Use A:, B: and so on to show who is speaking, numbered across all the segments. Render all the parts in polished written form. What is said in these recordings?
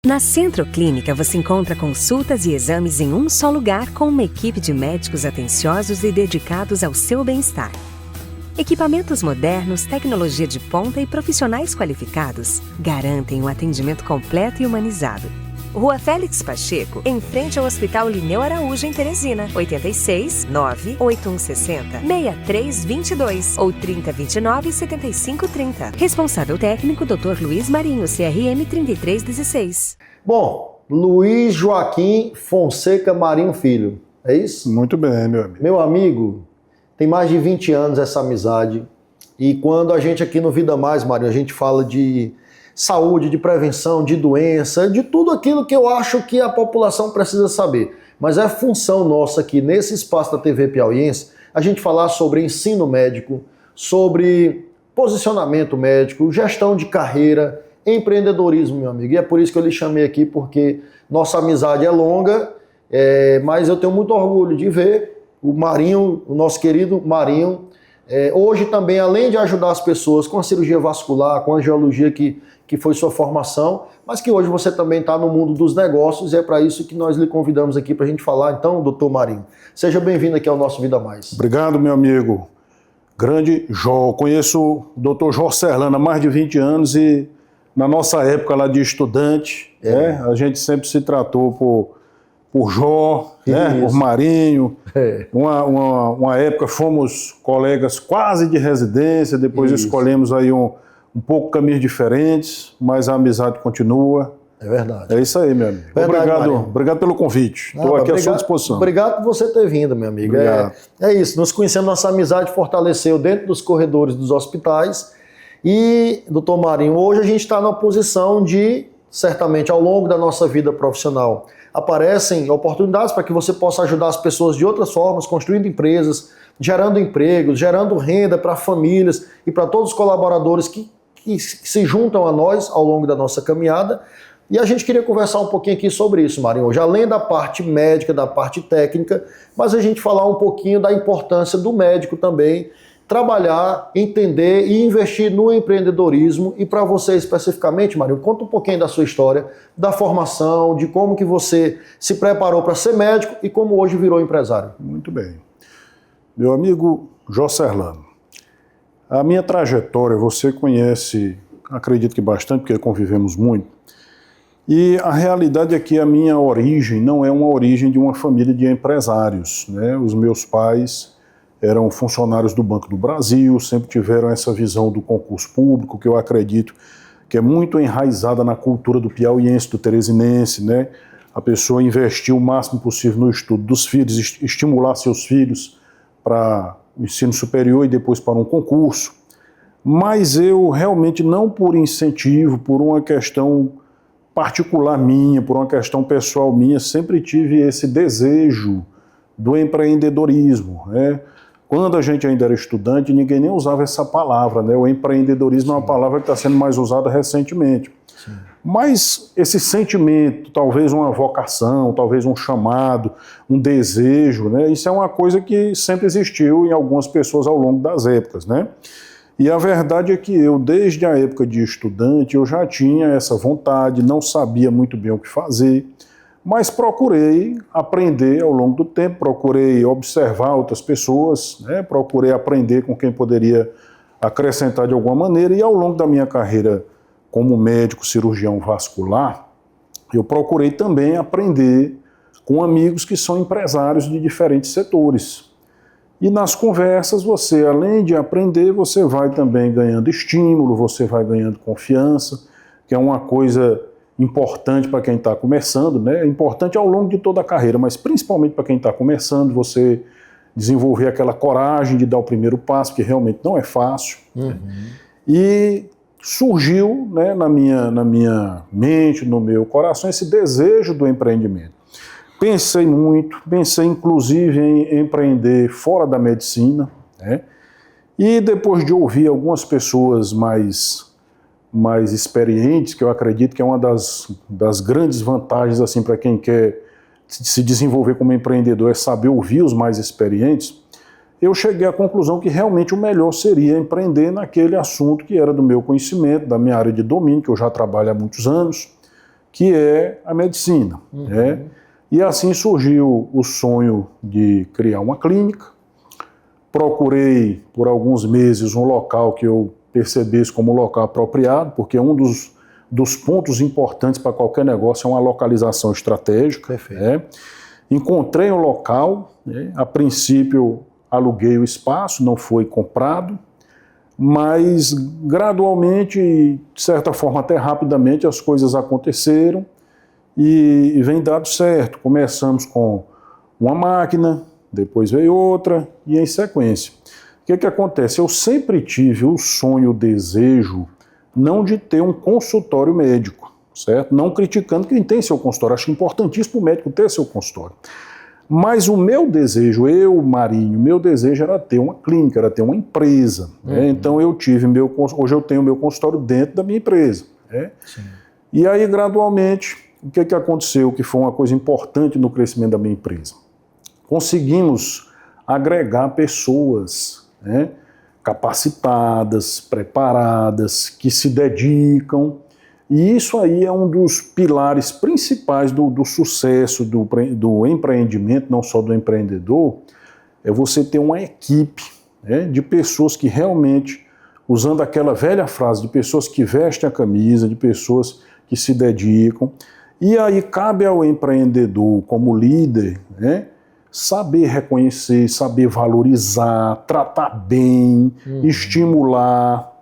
A: Na Centro Clínica você encontra consultas e exames em um só lugar com uma equipe de médicos atenciosos e dedicados ao seu bem-estar. Equipamentos modernos, tecnologia de ponta e profissionais qualificados garantem um atendimento completo e humanizado. Rua Félix Pacheco, em frente ao Hospital Linneu Araújo, em Teresina. 86 98160 6322 ou 3029 7530. Responsável técnico Dr. Luiz Marinho, CRM 3316.
B: Bom, Luiz Joaquim Fonseca Marinho Filho, é isso?
C: Muito bem, meu amigo.
B: Meu amigo, tem mais de 20 anos essa amizade. E quando a gente aqui no Vida Mais, Marinho, a gente fala de saúde, de prevenção, de doença, de tudo aquilo que eu acho que a população precisa saber. Mas é função nossa aqui, nesse espaço da TV Piauiense, a gente falar sobre ensino médico, sobre posicionamento médico, gestão de carreira, empreendedorismo, meu amigo. E é por isso que eu lhe chamei aqui, porque nossa amizade é longa, mas eu tenho muito orgulho de ver o Marinho, o nosso querido Marinho, hoje também, além de ajudar as pessoas com a cirurgia vascular, com a angiologia que foi sua formação, mas que hoje você também está no mundo dos negócios e é para isso que nós lhe convidamos aqui para a gente falar. Então, doutor Marinho, seja bem-vindo aqui ao nosso Vida Mais.
C: Obrigado, meu amigo. Grande Jó. Conheço o doutor Jó Serlano há mais de 20 anos e na nossa época lá de estudante, a gente sempre se tratou por Jó, por Marinho. Uma época fomos colegas quase de residência, depois escolhemos aí um pouco caminhos diferentes, mas a amizade continua.
B: É verdade.
C: É isso aí, meu amigo. Obrigado pelo convite. Estou aqui à sua disposição.
B: Obrigado por você ter vindo, meu amigo. É isso, nos conhecendo, nossa amizade fortaleceu dentro dos corredores dos hospitais. E, doutor Marinho, hoje a gente está na posição de, certamente, ao longo da nossa vida profissional, aparecem oportunidades para que você possa ajudar as pessoas de outras formas, construindo empresas, gerando empregos, gerando renda para famílias e para todos os colaboradores que se juntam a nós ao longo da nossa caminhada. E a gente queria conversar um pouquinho aqui sobre isso, Marinho, hoje, além da parte médica, da parte técnica, mas a gente falar um pouquinho da importância do médico também, trabalhar, entender e investir no empreendedorismo. E para você especificamente, Marinho, conta um pouquinho da sua história, da formação, de como que você se preparou para ser médico e como hoje virou empresário.
C: Muito bem. Meu amigo Jó Serlano, a minha trajetória você conhece, acredito que bastante, porque convivemos muito. E a realidade é que a minha origem não é uma origem de uma família de empresários, né? Os meus pais eram funcionários do Banco do Brasil, sempre tiveram essa visão do concurso público, que eu acredito que é muito enraizada na cultura do piauiense, do teresinense, né? A pessoa investir o máximo possível no estudo dos filhos, estimular seus filhos para o ensino superior e depois para um concurso. Mas eu realmente, não por incentivo, por uma questão particular minha, por uma questão pessoal minha, sempre tive esse desejo do empreendedorismo, né? Quando a gente ainda era estudante, ninguém nem usava essa palavra, né? O empreendedorismo é uma palavra que está sendo mais usada recentemente. Sim. Mas esse sentimento, talvez uma vocação, talvez um chamado, um desejo, né? Isso é uma coisa que sempre existiu em algumas pessoas ao longo das épocas, né? E a verdade é que eu, desde a época de estudante, eu já tinha essa vontade, não sabia muito bem o que fazer, mas procurei aprender ao longo do tempo, procurei observar outras pessoas, né? Procurei aprender com quem poderia acrescentar de alguma maneira, e ao longo da minha carreira como médico cirurgião vascular, eu procurei também aprender com amigos que são empresários de diferentes setores. E nas conversas, você, além de aprender, você vai também ganhando estímulo, você vai ganhando confiança, que é uma coisa importante para quem está começando, né? É importante ao longo de toda a carreira, mas principalmente para quem está começando, você desenvolver aquela coragem de dar o primeiro passo, que realmente não é fácil. Né? E surgiu, né, na minha mente, no meu coração, esse desejo do empreendimento. Pensei muito, pensei inclusive em empreender fora da medicina, né? E depois de ouvir algumas pessoas mais experientes, que eu acredito que é uma das grandes vantagens assim, para quem quer se desenvolver como empreendedor, é saber ouvir os mais experientes, eu cheguei à conclusão que realmente o melhor seria empreender naquele assunto que era do meu conhecimento, da minha área de domínio, que eu já trabalho há muitos anos, que é a medicina. Né? E assim surgiu o sonho de criar uma clínica. Procurei por alguns meses um local que eu percebesse como um local apropriado, porque um dos pontos importantes para qualquer negócio é uma localização estratégica.
B: Perfeito.
C: Né? Encontrei um local, né? A princípio aluguei o espaço, não foi comprado, mas gradualmente, de certa forma até rapidamente, as coisas aconteceram e vem dado certo. Começamos com uma máquina, depois veio outra e em sequência. O que acontece? Eu sempre tive o sonho, o desejo, não de ter um consultório médico, certo? Não criticando quem tem seu consultório, acho importantíssimo o médico ter seu consultório. Mas o meu desejo, Marinho, meu desejo era ter uma clínica, era ter uma empresa. Né? Então hoje eu tenho meu consultório dentro da minha empresa. Né? E aí, gradualmente, o que aconteceu, que foi uma coisa importante no crescimento da minha empresa? Conseguimos agregar pessoas, né, capacitadas, preparadas, que se dedicam, e isso aí é um dos pilares principais do sucesso do empreendimento, não só do empreendedor, é você ter uma equipe, né, de pessoas que realmente, usando aquela velha frase, de pessoas que vestem a camisa, de pessoas que se dedicam, e aí cabe ao empreendedor, como líder, né, saber reconhecer, saber valorizar, tratar bem, estimular,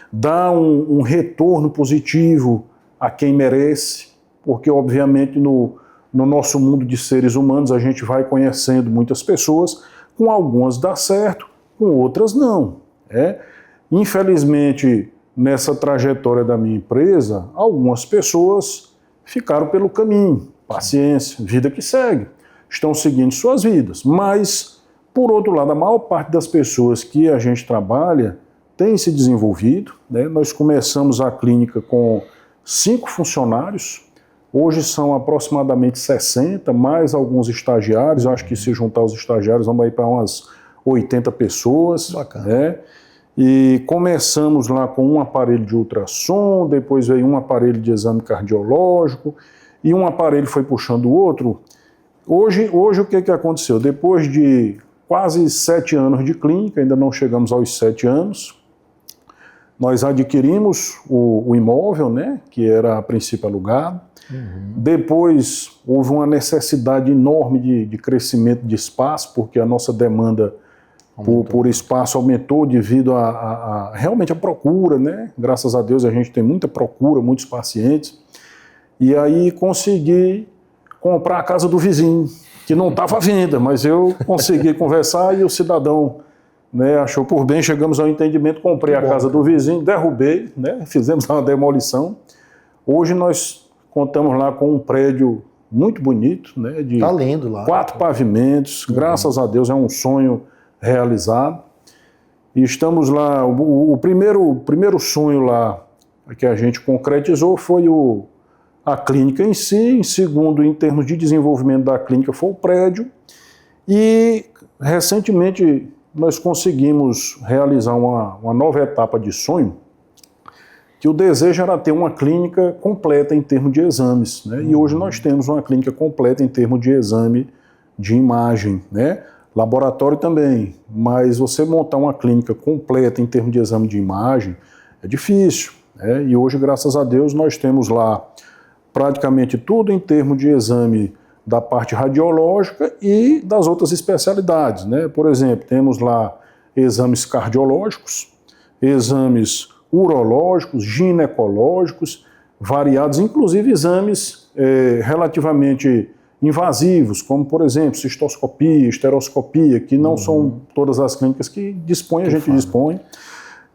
C: dar um retorno positivo a quem merece, porque obviamente no nosso mundo de seres humanos a gente vai conhecendo muitas pessoas, com algumas dá certo, com outras não. Infelizmente, nessa trajetória da minha empresa, algumas pessoas ficaram pelo caminho, paciência, vida que segue. Estão seguindo suas vidas, mas, por outro lado, a maior parte das pessoas que a gente trabalha tem se desenvolvido. Né? Nós começamos a clínica com 5 funcionários, hoje são aproximadamente 60, mais alguns estagiários, acho que se juntar os estagiários vamos ir para umas 80 pessoas.
B: Bacana.
C: Né? E começamos lá com um aparelho de ultrassom, depois veio um aparelho de exame cardiológico, e um aparelho foi puxando o outro. Hoje o que aconteceu? Depois de quase 7 anos de clínica, ainda não chegamos aos 7 anos, nós adquirimos o imóvel, né, que era a princípio alugado. Depois houve uma necessidade enorme de crescimento de espaço, porque a nossa demanda por espaço aumentou devido realmente a procura, né? Graças a Deus a gente tem muita procura, muitos pacientes. E aí consegui comprar a casa do vizinho, que não estava à venda, mas eu consegui conversar e o cidadão, né, achou por bem, chegamos ao entendimento, comprei a casa do vizinho, derrubei, né, fizemos uma demolição. Hoje nós contamos lá com um prédio muito bonito, né, de
B: tá lindo lá.
C: 4 pavimentos, graças a Deus é um sonho realizado. E estamos lá, o primeiro sonho lá que a gente concretizou foi a clínica em si, em segundo, em termos de desenvolvimento da clínica, foi o prédio, e recentemente nós conseguimos realizar uma nova etapa de sonho, que o desejo era ter uma clínica completa em termos de exames, né? E hoje nós temos uma clínica completa em termos de exame de imagem, né? Laboratório também, mas você montar uma clínica completa em termos de exame de imagem é difícil, né? E hoje, graças a Deus, nós temos lá praticamente tudo em termos de exame da parte radiológica e das outras especialidades, né? Por exemplo, temos lá exames cardiológicos, exames urológicos, ginecológicos, variados, inclusive exames relativamente invasivos, como, por exemplo, cistoscopia, esteroscopia, que não são todas as clínicas que dispõem, a gente dispõe.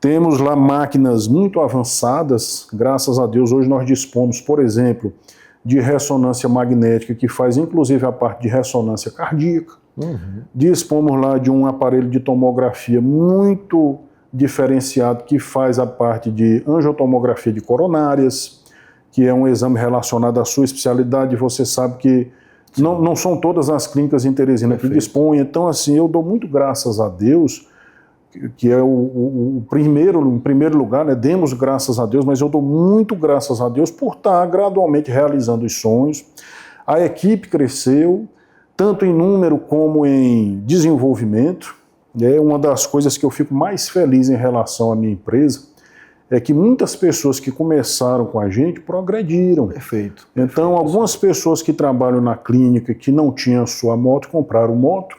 C: Temos lá máquinas muito avançadas, graças a Deus, hoje nós dispomos, por exemplo, de ressonância magnética, que faz inclusive a parte de ressonância cardíaca. Dispomos lá de um aparelho de tomografia muito diferenciado, que faz a parte de angiotomografia de coronárias, que é um exame relacionado à sua especialidade. Você sabe que não são todas as clínicas em Teresina que dispõem. Então, assim, eu dou muito graças a Deus, que é o primeiro, em primeiro lugar, né, demos graças a Deus, mas eu dou muito graças a Deus por estar gradualmente realizando os sonhos. A equipe cresceu, tanto em número como em desenvolvimento. Uma das coisas que eu fico mais feliz em relação à minha empresa é que muitas pessoas que começaram com a gente progrediram.
B: Perfeito.
C: Então, algumas pessoas que trabalham na clínica, que não tinham sua moto, compraram moto.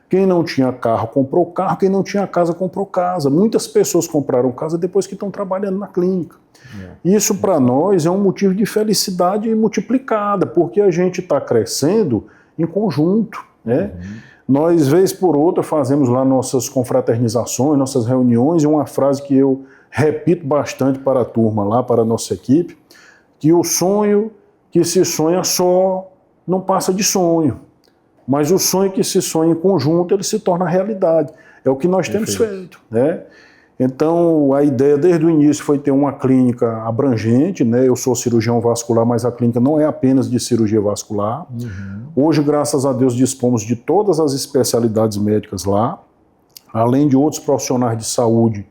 C: Quem não tinha carro, comprou carro. Quem não tinha casa, comprou casa. Muitas pessoas compraram casa depois que estão trabalhando na clínica. Isso, para nós, é um motivo de felicidade multiplicada, porque a gente está crescendo em conjunto, né? Nós, vez por outra, fazemos lá nossas confraternizações, nossas reuniões, e uma frase que eu repito bastante para a turma lá, para a nossa equipe, que o sonho que se sonha só não passa de sonho, mas o sonho que se sonha em conjunto, ele se torna realidade. É o que nós temos feito, né? Então, a ideia desde o início foi ter uma clínica abrangente, né? Eu sou cirurgião vascular, mas a clínica não é apenas de cirurgia vascular. Hoje, graças a Deus, dispomos de todas as especialidades médicas lá, além de outros profissionais de saúde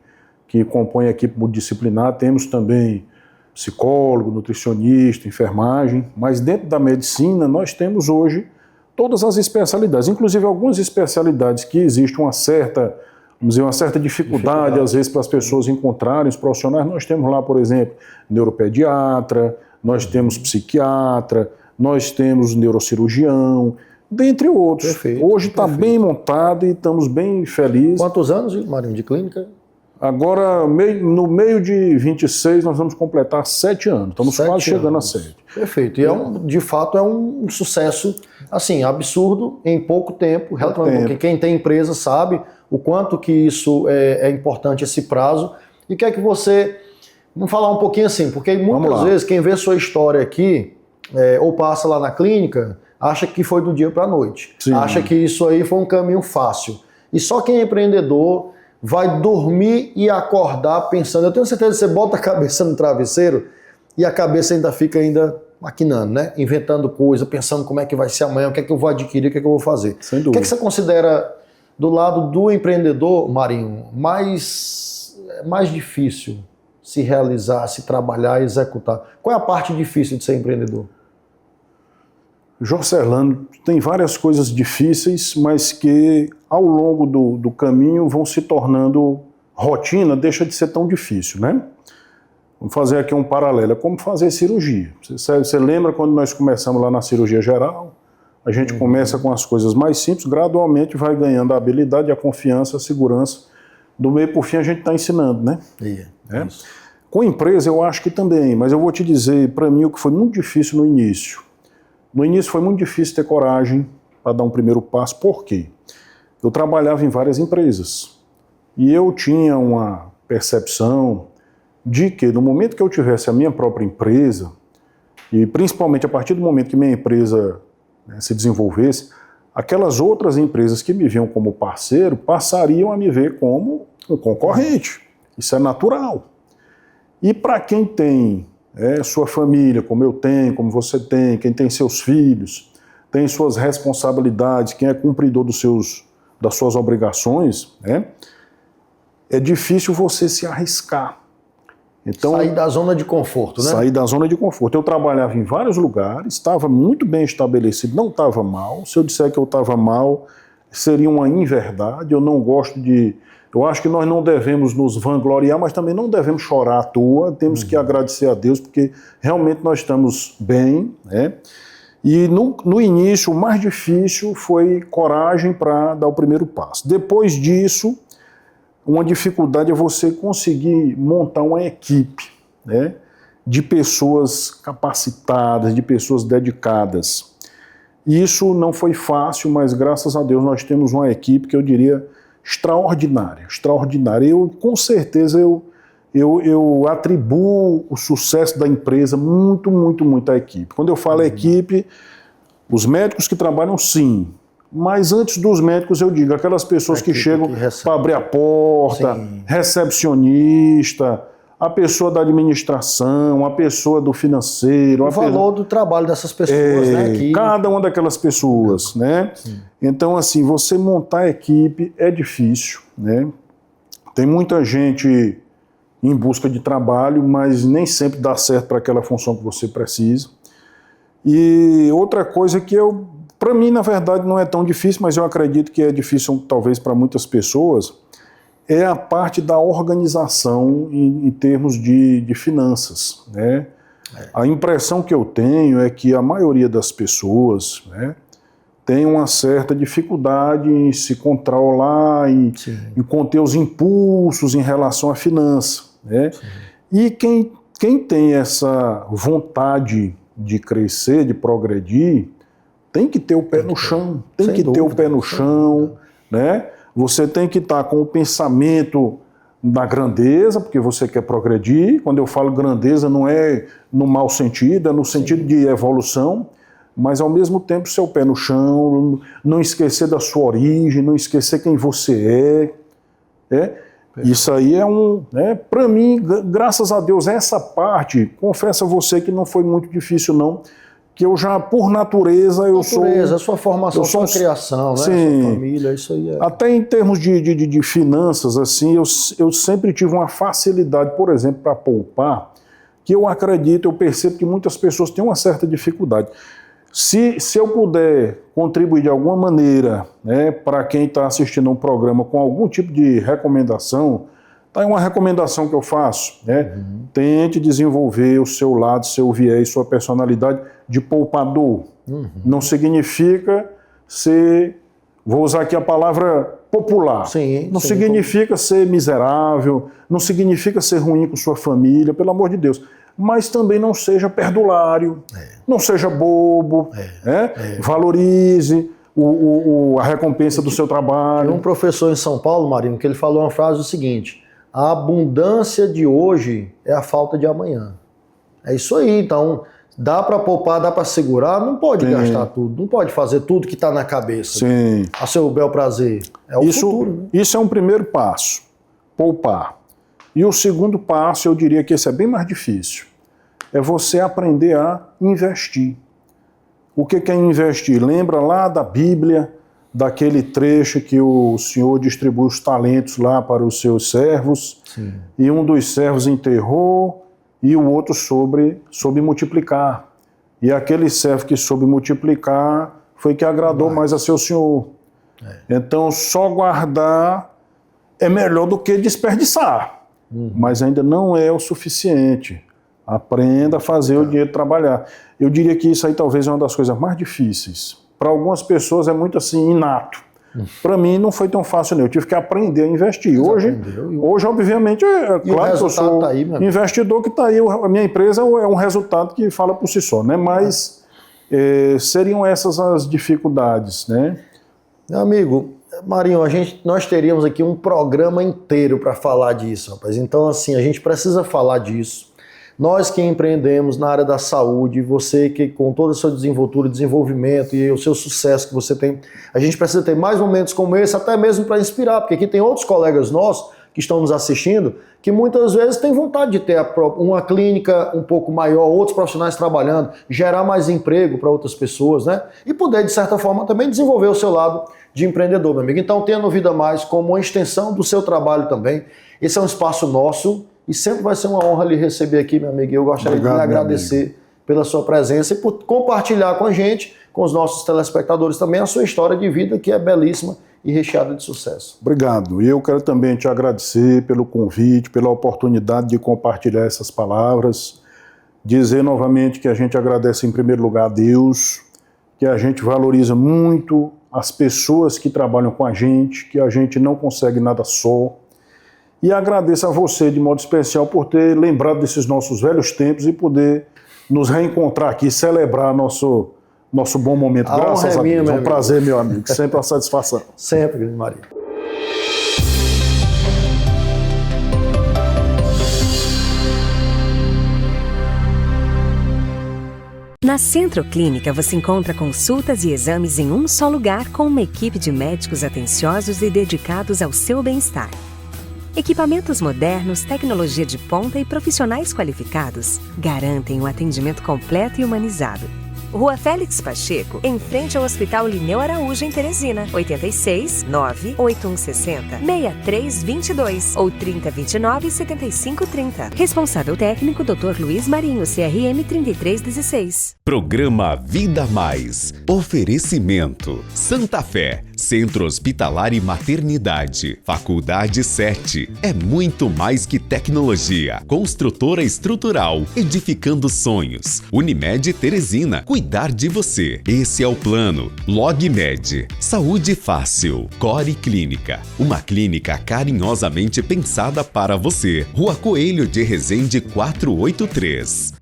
C: que compõem a equipe multidisciplinar. Temos também psicólogo, nutricionista, enfermagem, mas dentro da medicina nós temos hoje todas as especialidades, inclusive algumas especialidades que existe uma certa, vamos dizer, uma certa dificuldade às vezes para as pessoas encontrarem os profissionais. Nós temos lá, por exemplo, neuropediatra, nós temos psiquiatra, nós temos neurocirurgião, dentre outros. Hoje está bem montado e estamos bem felizes.
B: Quantos anos, Marinho, de clínica?
C: Agora, no meio de 26, nós vamos completar 7 anos. Estamos quase chegando a 7.
B: Perfeito. E de fato é um sucesso assim, absurdo em pouco tempo. Porque quem tem empresa sabe o quanto que isso é importante, esse prazo. E quer que você... Vamos falar um pouquinho assim, porque muitas vezes quem vê sua história aqui, ou passa lá na clínica, acha que foi do dia para a noite. Sim. Acha que isso aí foi um caminho fácil. E só quem é empreendedor vai dormir e acordar pensando. Eu tenho certeza que você bota a cabeça no travesseiro e a cabeça ainda fica maquinando, né? Inventando coisa, pensando como é que vai ser amanhã, o que é que eu vou adquirir, o que é que eu vou fazer.
C: Sem dúvida.
B: O que é que você considera, do lado do empreendedor, Marinho, mais difícil se realizar, se trabalhar, executar? Qual é a parte difícil de ser empreendedor?
C: Jocelano, tem várias coisas difíceis, mas que ao longo do caminho vão se tornando rotina, deixa de ser tão difícil, né? Vamos fazer aqui um paralelo, é como fazer cirurgia. Você lembra quando nós começamos lá na cirurgia geral? A gente começa com as coisas mais simples, gradualmente vai ganhando a habilidade, a confiança, a segurança. Do meio por fim a gente está ensinando, né? Com empresa eu acho que também, mas eu vou te dizer, para mim o que foi muito difícil no início. No início foi muito difícil ter coragem para dar um primeiro passo. Por quê? Eu trabalhava em várias empresas e eu tinha uma percepção de que no momento que eu tivesse a minha própria empresa, e principalmente a partir do momento que minha empresa se desenvolvesse, aquelas outras empresas que me viam como parceiro passariam a me ver como um concorrente. Isso é natural. E para quem tem sua família, como eu tenho, como você tem, quem tem seus filhos, tem suas responsabilidades, quem é cumpridor das suas obrigações, é difícil você se arriscar. Então,
B: sair da zona de conforto, né?
C: Sair da zona de conforto. Eu trabalhava em vários lugares, estava muito bem estabelecido, não estava mal. Se eu disser que eu estava mal, seria uma inverdade. Eu não gosto de... Eu acho que nós não devemos nos vangloriar, mas também não devemos chorar à toa. Temos que agradecer a Deus, porque realmente nós estamos bem, né? E no início, o mais difícil foi coragem para dar o primeiro passo. Depois disso, uma dificuldade é você conseguir montar uma equipe, né, de pessoas capacitadas, de pessoas dedicadas. Isso não foi fácil, mas graças a Deus nós temos uma equipe que eu diria extraordinária. Com certeza eu atribuo o sucesso da empresa muito à equipe. Quando eu falo equipe, os médicos que trabalham, sim. Mas antes dos médicos, eu digo, aquelas pessoas que chegam para abrir a porta, recepcionista, a pessoa da administração, a pessoa do financeiro.
B: O valor do trabalho dessas pessoas, né?
C: Cada uma daquelas pessoas, né? Então, assim, você montar a equipe é difícil, né? Tem muita gente em busca de trabalho, mas nem sempre dá certo para aquela função que você precisa. E outra coisa que para mim, na verdade, não é tão difícil, mas eu acredito que é difícil talvez para muitas pessoas, é a parte da organização em termos de finanças, né? A impressão que eu tenho é que a maioria das pessoas, né, tem uma certa dificuldade em se controlar, em conter os impulsos em relação à finança, né? E quem tem essa vontade de crescer, de progredir, tem que ter o pé no chão, ter o pé no chão, né? Você tem que estar com o pensamento da grandeza, porque você quer progredir. Quando eu falo grandeza, não é no mau sentido, é no sentido de evolução, mas ao mesmo tempo seu pé no chão, não esquecer da sua origem, não esquecer quem você é. Isso aí é para mim, graças a Deus, essa parte, confesso a você que não foi muito difícil não, que eu já, por natureza,
B: a sua formação, a sua criação, né?
C: Sim,
B: a sua família, isso aí é...
C: Até em termos de finanças, assim, eu sempre tive uma facilidade, por exemplo, para poupar, que eu percebo que muitas pessoas têm uma certa dificuldade. Se eu puder contribuir de alguma maneira, né, para quem está assistindo um programa com algum tipo de recomendação, tá aí uma recomendação que eu faço, né? Tente desenvolver o seu lado, seu viés, sua personalidade de poupador. Não significa ser, vou usar aqui a palavra popular, não significa ser miserável, não significa ser ruim com sua família, pelo amor de Deus. Mas também não seja perdulário, não seja bobo, valorize a recompensa do seu trabalho.
B: Tem um professor em São Paulo, Marino, que ele falou uma frase o seguinte: a abundância de hoje é a falta de amanhã. É isso aí, então dá para poupar, dá para segurar, não pode gastar tudo, não pode fazer tudo que está na cabeça.
C: Sim.
B: A seu bel prazer. É o futuro. Né?
C: Isso é um primeiro passo, poupar. E o segundo passo, eu diria que esse é bem mais difícil, é você aprender a investir. O que é investir? Lembra lá da Bíblia, daquele trecho que o Senhor distribui os talentos lá para os seus servos, e um dos servos enterrou e o outro soube multiplicar. E aquele servo que soube multiplicar foi que agradou mais a seu senhor. Então, só guardar é melhor do que desperdiçar, mas ainda não é o suficiente. Aprenda a fazer o dinheiro trabalhar. Eu diria que isso aí talvez é uma das coisas mais difíceis. Para algumas pessoas é muito assim, inato. Para mim não foi tão fácil, não. Eu tive que aprender a investir. Hoje, obviamente, claro que eu sou investidor que está aí. A minha empresa é um resultado que fala por si só, né? Mas seriam essas as dificuldades, né?
B: Meu amigo, Marinho, nós teríamos aqui um programa inteiro para falar disso, rapaz. Então, assim, a gente precisa falar disso. Nós que empreendemos na área da saúde, você que com toda a sua desenvoltura, desenvolvimento e o seu sucesso que você tem, a gente precisa ter mais momentos como esse, até mesmo para inspirar, porque aqui tem outros colegas nossos que estão nos assistindo, que muitas vezes têm vontade de ter uma clínica um pouco maior, outros profissionais trabalhando, gerar mais emprego para outras pessoas, né? E poder, de certa forma, também desenvolver o seu lado de empreendedor, meu amigo. Então, tenha no Vida Mais como uma extensão do seu trabalho também. Esse é um espaço nosso, e sempre vai ser uma honra lhe receber aqui, meu amigo. Eu gostaria de lhe agradecer pela sua presença e por compartilhar com a gente, com os nossos telespectadores também, a sua história de vida, que é belíssima e recheada de sucesso.
C: Obrigado. E eu quero também te agradecer pelo convite, pela oportunidade de compartilhar essas palavras. Dizer novamente que a gente agradece em primeiro lugar a Deus, que a gente valoriza muito as pessoas que trabalham com a gente, que a gente não consegue nada só. E agradeço a você de modo especial por ter lembrado desses nossos velhos tempos e poder nos reencontrar aqui, celebrar nosso bom momento. Graças a Deus. É um prazer, meu amigo. Sempre uma satisfação.
B: Sempre, grande Maria.
A: Na Centro Clínica você encontra consultas e exames em um só lugar com uma equipe de médicos atenciosos e dedicados ao seu bem-estar. Equipamentos modernos, tecnologia de ponta e profissionais qualificados garantem um atendimento completo e humanizado. Rua Félix Pacheco, em frente ao Hospital Lineu Araújo, em Teresina. 86 98160 6322 ou 3029 7530. Responsável técnico Dr. Luiz Marinho, CRM 3316.
D: Programa Vida Mais. Oferecimento Santa Fé, Centro Hospitalar e Maternidade. Faculdade 7. É muito mais que tecnologia. Construtora estrutural, edificando sonhos. Unimed Teresina, cuidar de você. Esse é o plano. LogMed, saúde fácil. Core Clínica, uma clínica carinhosamente pensada para você. Rua Coelho de Resende 483.